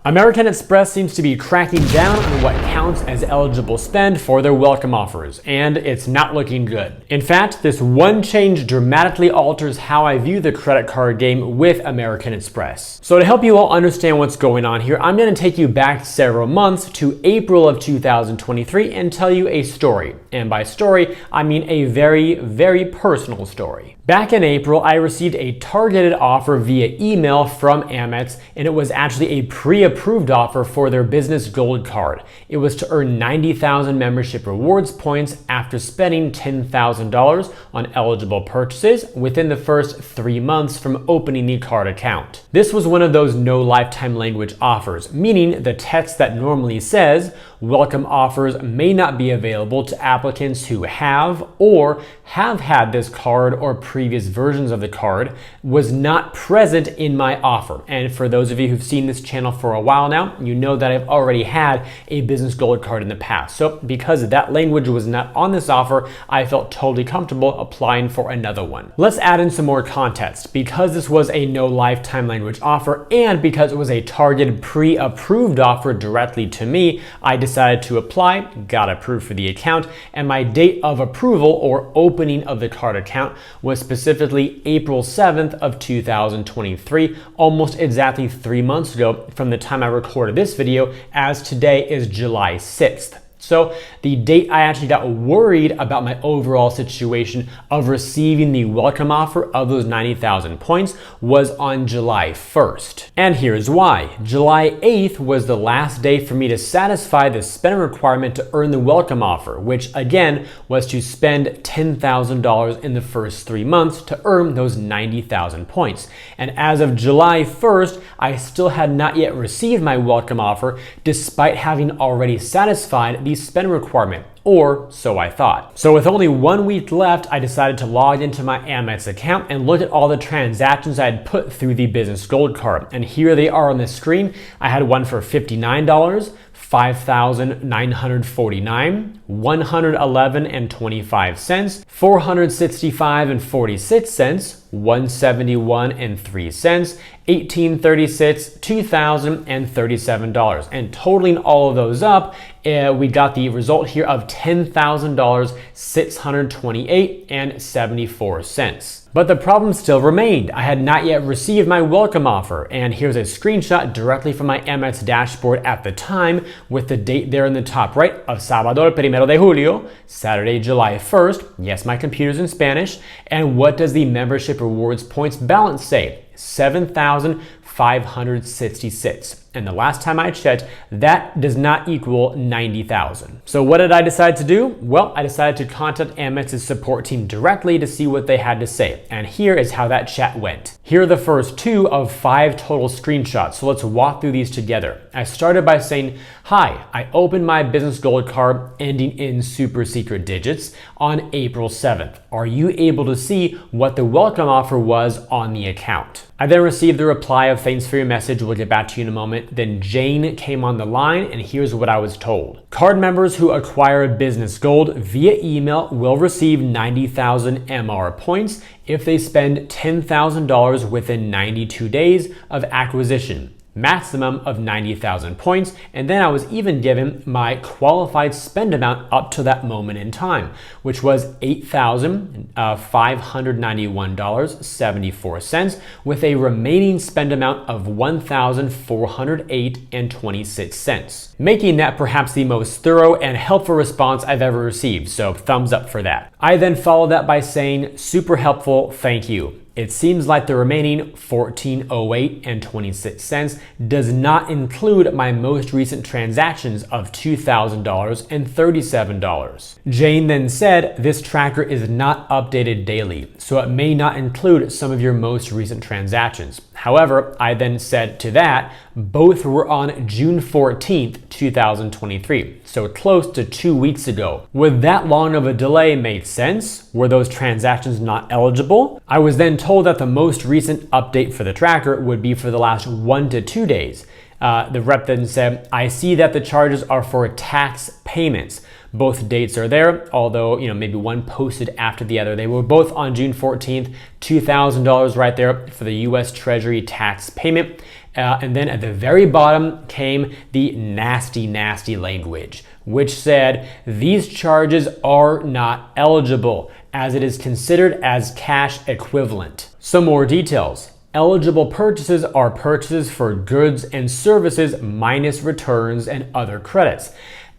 American Express seems to be cracking down on what counts as eligible spend for their welcome offers, and it's not looking good. In fact, this one change dramatically alters how I view the credit card game with American Express. So to help you all understand what's going on here, I'm going to take you back several months to April of 2023 and tell you a story. And by story, I mean a very, very personal story. Back in April, I received a targeted offer via email from Amex, and it was actually a pre-approved offer for their Business Gold Card. It was to earn 90,000 membership rewards points after spending $10,000 on eligible purchases within the first 3 months from opening the card account. This was one of those no lifetime language offers, meaning the text that normally says, "Welcome offers may not be available to applicants who have or have had this card or previous versions of the card," was not present in my offer. And for those of you who've seen this channel for a while now, you know that I've already had a Business Gold Card in the past. So because that language was not on this offer, I felt totally comfortable applying for another one. Let's add in some more context. Because this was a no lifetime language offer and because it was a targeted pre-approved offer directly to me, I decided to apply, got approved for the account, and my date of approval or opening of the card account was specifically April 7th of 2023, almost exactly 3 months ago from the time I recorded this video, as today is July 6th. So the date I actually got worried about my overall situation of receiving the welcome offer of those 90,000 points was on July 1st. And here's why. July 8th was the last day for me to satisfy the spending requirement to earn the welcome offer, which again was to spend $10,000 in the first 3 months to earn those 90,000 points. And as of July 1st, I still had not yet received my welcome offer despite having already satisfied the spend requirement, or so I thought. So with only 1 week left, I decided to log into my Amex account and look at all the transactions I had put through the Business Gold Card. And here they are on the screen. I had one for $59, $5,949, $111.25, $465.46, $171.03, $18.36, $2,037. And totaling all of those up, we got the result here of $10,628.74. But the problem still remained. I had not yet received my welcome offer. And here's a screenshot directly from my Amex dashboard at the time with the date there in the top right of Sábado el 1 de Julio, Saturday, July 1st. Yes, my computer's in Spanish. And what does the membership rewards points balance say? 7,566. And the last time I checked, that does not equal 90,000. So what did I decide to do? Well, I decided to contact Amex's support team directly to see what they had to say. And here is how that chat went. Here are the first 2 of 5 total screenshots. So let's walk through these together. I started by saying, "Hi, I opened my Business Gold Card ending in super secret digits on April 7th. Are you able to see what the welcome offer was on the account?" I then received the reply of "Thanks for your message, we'll get back to you in a moment." Then Jane came on the line, and here's what I was told. "Card members who acquire Business Gold via email will receive 90,000 MR points if they spend $10,000 within 92 days of acquisition. Maximum of 90,000 points." And then I was even given my qualified spend amount up to that moment in time, which was $8,591.74 with a remaining spend amount of $1,408.26, making that perhaps the most thorough and helpful response I've ever received. So thumbs up for that. I then followed that by saying, "Super helpful, thank you. It seems like the remaining $1408.26 does not include my most recent transactions of $2,000 and $37. Jane then said, "This tracker is not updated daily, so it may not include some of your most recent transactions." However, I then said to that, both were on June 14th, 2023, so close to 2 weeks ago. Would that long of a delay make sense? Were those transactions not eligible? I was then told that the most recent update for the tracker would be for the last 1 to 2 days. The rep then said, "I see that the charges are for tax payments. Both dates are there, although, maybe one posted after the other. They were both on June 14th, $2,000 right there for the US Treasury tax payment. And then at the very bottom came the nasty, nasty language, which said these charges are not eligible as it is considered as cash equivalent. Some more details. Eligible purchases are purchases for goods and services minus returns and other credits.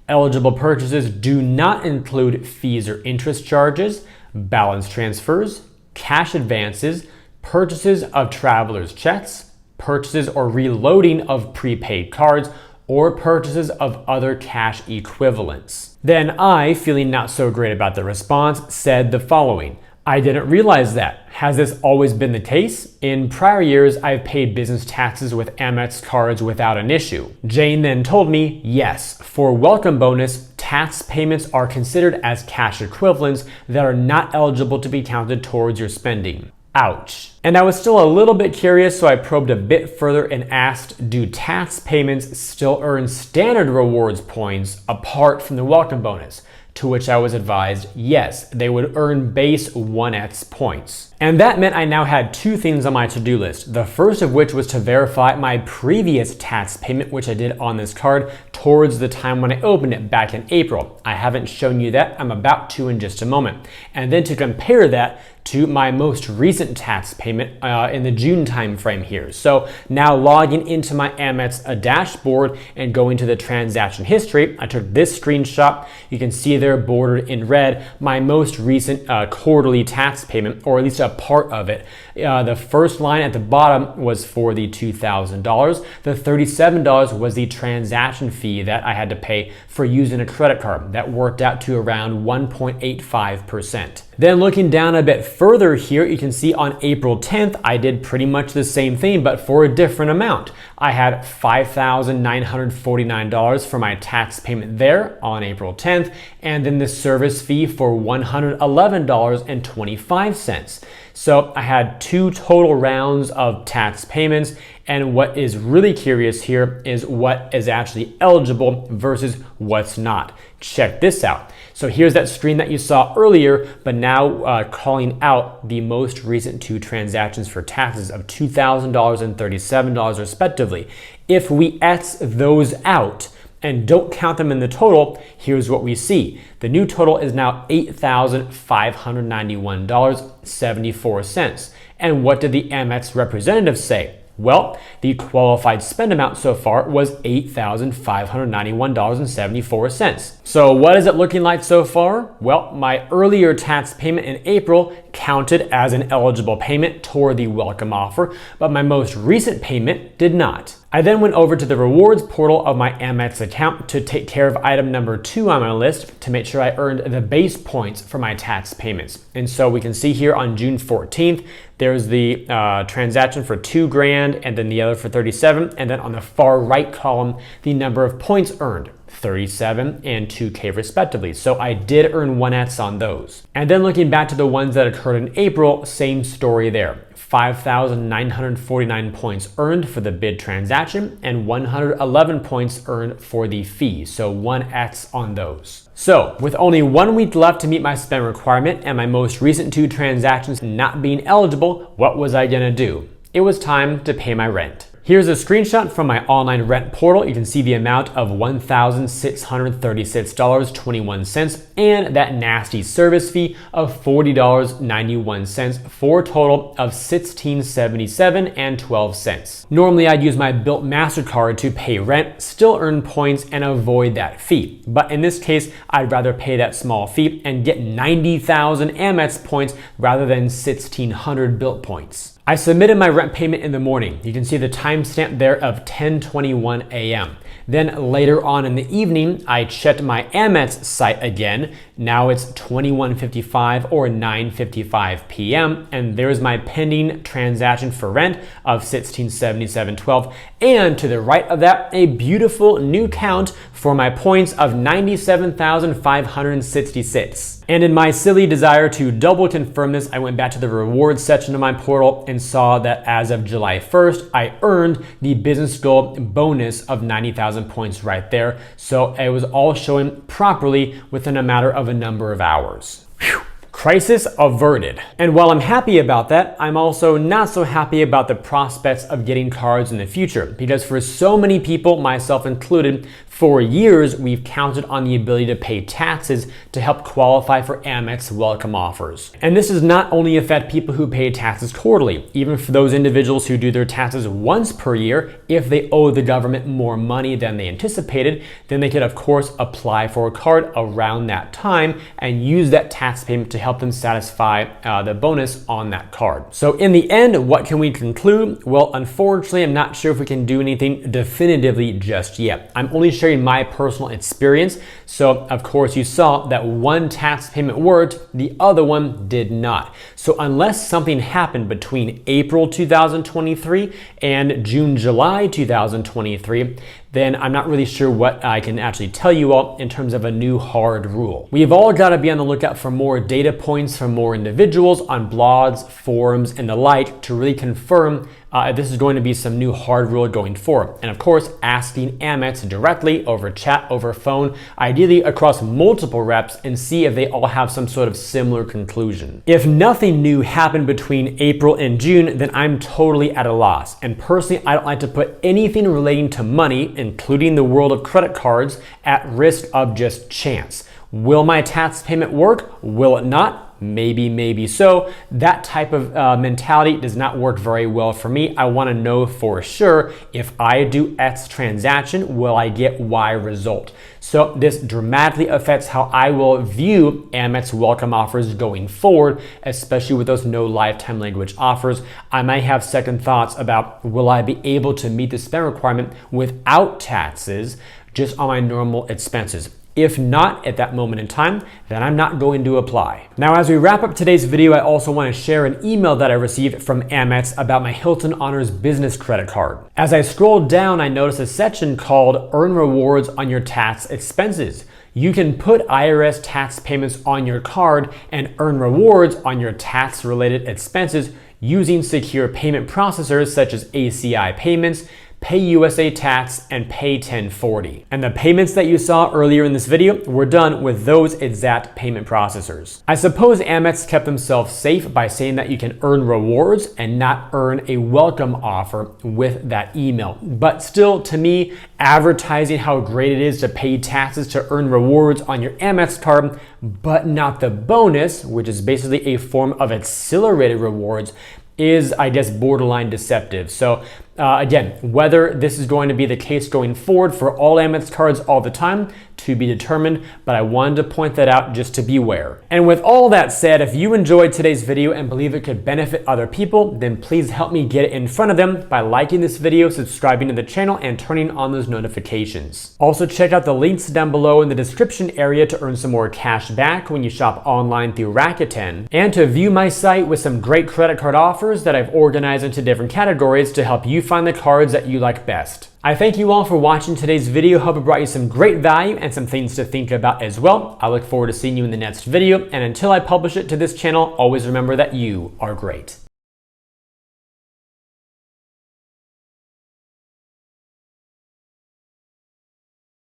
Eligible purchases do not include fees or interest charges, balance transfers, cash advances, purchases of traveler's checks, purchases or reloading of prepaid cards, or purchases of other cash equivalents. Then I, feeling not so great about the response, said the following: I didn't realize that. Has this always been the case? In prior years, I've paid business taxes with Amex cards without an issue. Jane then told me, yes, for welcome bonus, tax payments are considered as cash equivalents that are not eligible to be counted towards your spending. Ouch. And I was still a little bit curious, so I probed a bit further and asked, do tax payments still earn standard rewards points apart from the welcome bonus? To which I was advised, yes, they would earn base 1x points. And that meant I now had two things on my to-do list. The first of which was to verify my previous tax payment, which I did on this card towards the time when I opened it back in April. I haven't shown you that. I'm about to in just a moment. And then to compare that to my most recent tax payment in the June timeframe here. So now logging into my Amex dashboard and going to the transaction history, I took this screenshot. You can see there bordered in red my most recent quarterly tax payment, or at least a part of it. The first line at the bottom was for the $2,000. The $37 was the transaction fee that I had to pay for using a credit card. That worked out to around 1.85%. Then looking down a bit further here, you can see on April 10th, I did pretty much the same thing, but for a different amount. I had $5,949 for my tax payment there on April 10th, and then the service fee for $111.25. So I had two total rounds of tax payments, and what is really curious here is what is actually eligible versus what's not. Check this out. So here's that screen that you saw earlier, but now calling out the most recent two transactions for taxes of $2,000 and $37 respectively. If we X those out and don't count them in the total, here's what we see. The new total is now $8,591.74. And what did the Amex representative say? Well, the qualified spend amount so far was $8,591.74. So what is it looking like so far? Well, my earlier tax payment in April counted as an eligible payment toward the welcome offer, but my most recent payment did not. I then went over to the rewards portal of my Amex account to take care of item number 2 on my list to make sure I earned the base points for my tax payments. And so we can see here on June 14th, there's the transaction for $2,000 and then the other for 37. And then on the far right column, the number of points earned, 37 and 2K respectively. So I did earn 1x on those. And then looking back to the ones that occurred in April, same story there. 5,949 points earned for the bid transaction and 111 points earned for the fee. So 1x on those. So with only 1 week left to meet my spend requirement and my most recent 2 transactions not being eligible, what was I gonna do? It was time to pay my rent. Here's a screenshot from my online rent portal. You can see the amount of $1,636.21 and that nasty service fee of $40.91 for a total of $1677.12. Normally I'd use my Built MasterCard to pay rent, still earn points and avoid that fee. But in this case, I'd rather pay that small fee and get 90,000 Amex points rather than 1,600 Built points. I submitted my rent payment in the morning. You can see the timestamp there of 10:21 a.m. Then later on in the evening, I checked my Amex site again. Now it's 21:55 or 9:55 p.m. and there's my pending transaction for rent of $1677.12. And to the right of that, a beautiful new count for my points of 97,566. And in my silly desire to double confirm this, I went back to the rewards section of my portal and saw that as of July 1st, I earned the business gold bonus of 90,000 points right there. So it was all showing properly within a matter of a number of hours. Whew. Crisis averted. And while I'm happy about that, I'm also not so happy about the prospects of getting cards in the future, because for so many people, myself included, for years, we've counted on the ability to pay taxes to help qualify for Amex welcome offers. And this does not only affect people who pay taxes quarterly, even for those individuals who do their taxes once per year, if they owe the government more money than they anticipated, then they could of course apply for a card around that time and use that tax payment to help them satisfy the bonus on that card. So in the end, what can we conclude? Well, unfortunately, I'm not sure if we can do anything definitively just yet. I'm only sharing my personal experience. So of course you saw that one tax payment worked, the other one did not. So unless something happened between April 2023 and June, July 2023, then I'm not really sure what I can actually tell you all in terms of a new hard rule. We've all got to be on the lookout for more data points from more individuals on blogs, forums, and the like to really confirm this is going to be some new hard rule going forward. And of course, asking Amex directly over chat, over phone, ideally across multiple reps, and see if they all have some sort of similar conclusion. If nothing new happened between April and June, then I'm totally at a loss. And personally, I don't like to put anything relating to money, including the world of credit cards, at risk of just chance. Will my tax payment work? Will it not? Maybe, maybe so. That type of mentality does not work very well for me. I want to know for sure, if I do X transaction, will I get Y result? So this dramatically affects how I will view Amex welcome offers going forward, especially with those no lifetime language offers. I might have second thoughts about, will I be able to meet the spend requirement without taxes just on my normal expenses? If not at that moment in time, then I'm not going to apply. Now, as we wrap up today's video, I also want to share an email that I received from Amex about my Hilton Honors business credit card. As I scrolled down, I noticed a section called Earn Rewards on Your Tax Expenses. You can put IRS tax payments on your card and earn rewards on your tax-related expenses using secure payment processors such as ACI Payments, PayUSA Tax, and Pay 1040. And the payments that you saw earlier in this video were done with those exact payment processors. I suppose Amex kept themselves safe by saying that you can earn rewards and not earn a welcome offer with that email. But still, to me, advertising how great it is to pay taxes to earn rewards on your Amex card, but not the bonus, which is basically a form of accelerated rewards, is, I guess, borderline deceptive. So again, whether this is going to be the case going forward for all Amex cards all the time, to be determined, but I wanted to point that out just to beware. And with all that said, if you enjoyed today's video and believe it could benefit other people, then please help me get it in front of them by liking this video, subscribing to the channel, and turning on those notifications. Also, check out the links down below in the description area to earn some more cash back when you shop online through Rakuten, and to view my site with some great credit card offers that I've organized into different categories to help you find the cards that you like best. I thank you all for watching today's video. Hope it brought you some great value and some things to think about as well. I look forward to seeing you in the next video, and until I publish it to this channel, always remember that you are great.